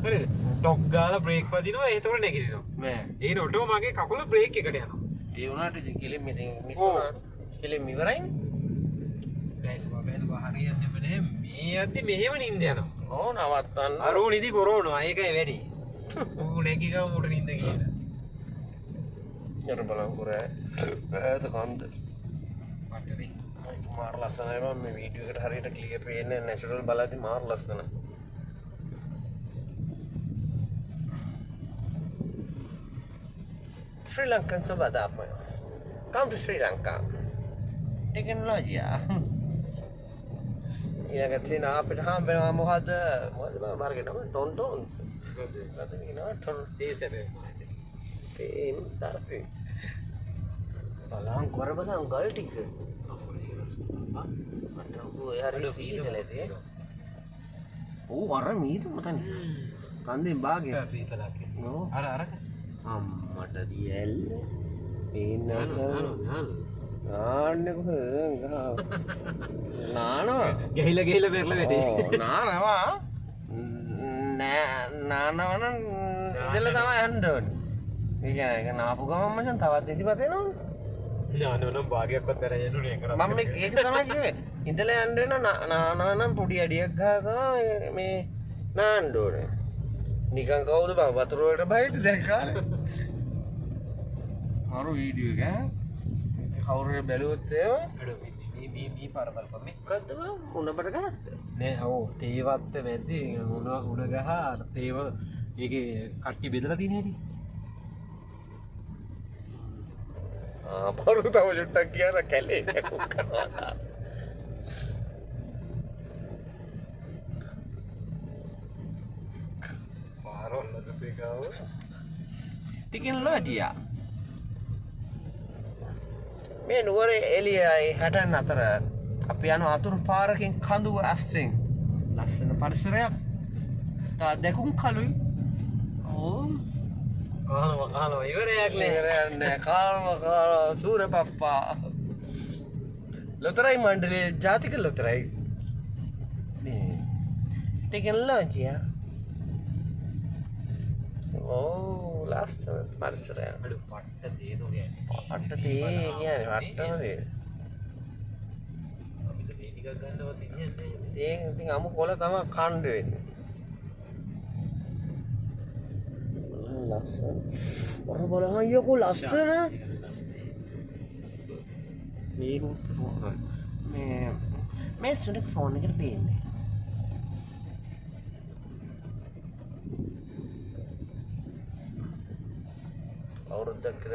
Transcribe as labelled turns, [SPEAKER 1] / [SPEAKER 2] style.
[SPEAKER 1] හරිද? ටොක් ගාලා බ්‍රේක් වදිනවා ඒතකොට නැගිටිනවා.
[SPEAKER 2] නෑ.
[SPEAKER 1] ඒ නෝටෝ මගේ කකුල බ්‍රේක් එකට යනවා.
[SPEAKER 2] ඒ වුණාට ඉතින් කෙලින්ම ඉතින් මිස් වුණා. කෙලින්ම ඉවරයිනේ.
[SPEAKER 1] බැලුවා හරියන්නේම නැහැ. මේ යද්දි මෙහෙම නිින්ද යනවා.
[SPEAKER 2] ඕ නවත්තන්න.
[SPEAKER 1] අරෝ නිදි කොරෝනවා. ඒකයි වැඩි. ඌ නැගි ගම උට නිින්ද කියලා.
[SPEAKER 2] යට බලන් කරේ. ඈත කන්ද.
[SPEAKER 1] මටනේ.
[SPEAKER 2] මාර ලස්සනයි මම මේ වීඩියෝ එකට හරියට ක්ලියර් පේන්නේ නැචරල් බලද්දි මාර ලස්සනයි. Sri Lankan sobat apa? Come to Sri Lanka. Teknologi ya. Iya katanya අපිට හම් වෙනවා මොකද මාර්කට් එක ටොන්ටොන්. මොකද කියනවා ටොන් තේසනේ. තේන් තරති. බලන් කර බලන් ගල් ටික. මට ඔය හරිය සීතලදී. ඕ අර මීට මතන්නේ. කන්දෙන් බාගේ.
[SPEAKER 1] සීතලක්.
[SPEAKER 2] නෝ.
[SPEAKER 1] අර
[SPEAKER 2] අම්මට දියැල් නාන්නේ කොහෙද නානවා
[SPEAKER 1] ගහිලා පෙරලා වැටේ.
[SPEAKER 2] නානවා නානවන ඉඳලා තමයි යන්න ඕනේ. ඒ කියන්නේ ඒක නාපු ගමන් මචං තවත් ඉතිපත එනවා.
[SPEAKER 1] නානවනම් භාගයක්වත් දර යන්නේ නේ.
[SPEAKER 2] මම ඒක තමයි කිව්වේ. ඉඳලා යන්න වෙන නානවනම් පොඩි අඩියක් ගහලා තමයි මේ නාන්න ඕනේ. නිකන් කවුද බං වතුර වලට බයිට දැක්කානේ. මාරු වීඩියෝ එක ඈ. කවුරු හරි බැලුවොත් එහෙම
[SPEAKER 1] මේ පාර බලපන් මේ.
[SPEAKER 2] මොකද්ද බං උණබට ගහද්ද?
[SPEAKER 1] නෑ ඔව් තේවත්ත මැද්දේ උණ ගහ අර තේව ඒකේ කට්ටි බෙදලා තියෙන හැටි.
[SPEAKER 2] පාරු තව චුට්ටක් කියලා කැලේ කරනවා. Teknologi ya. මේ නුවර එළියයි 64 අපි යන අතුරු පාරකින් කඳුව අස්සෙන් ලස්සන පරිසරයක්. තා දෙකුම් කලුයි. ඕ
[SPEAKER 1] කහනවා ඉවරයක් නෑ.
[SPEAKER 2] ඉවරයක් නෑ. කාලම සූරපප්පා. ලොතරැයි මණ්ඩලයේ ජාතික ලොතරැයි. මේ ටෙක්නොලොජි යා. ඕ ලස්සන පරිසරයක්.
[SPEAKER 1] අඩු පට්ට තේදෝ කියන්නේ.
[SPEAKER 2] පට්ට තේ කියන්නේ වට්ටම තේ.
[SPEAKER 1] අපිට තේ ටිකක් ගන්නවත් ඉන්නේ නැහැ.
[SPEAKER 2] තේන් ඉතින් අමු කොළ තමයි කණ්ඩ වෙන්නේ. ලස්සන. ඔර බලහන් යකෝ ලස්සන. මේ රුත් ෆෝන්. මේ සුනික් ෆෝන් එකට පේන්නේ. අවුරුද්දක් විතර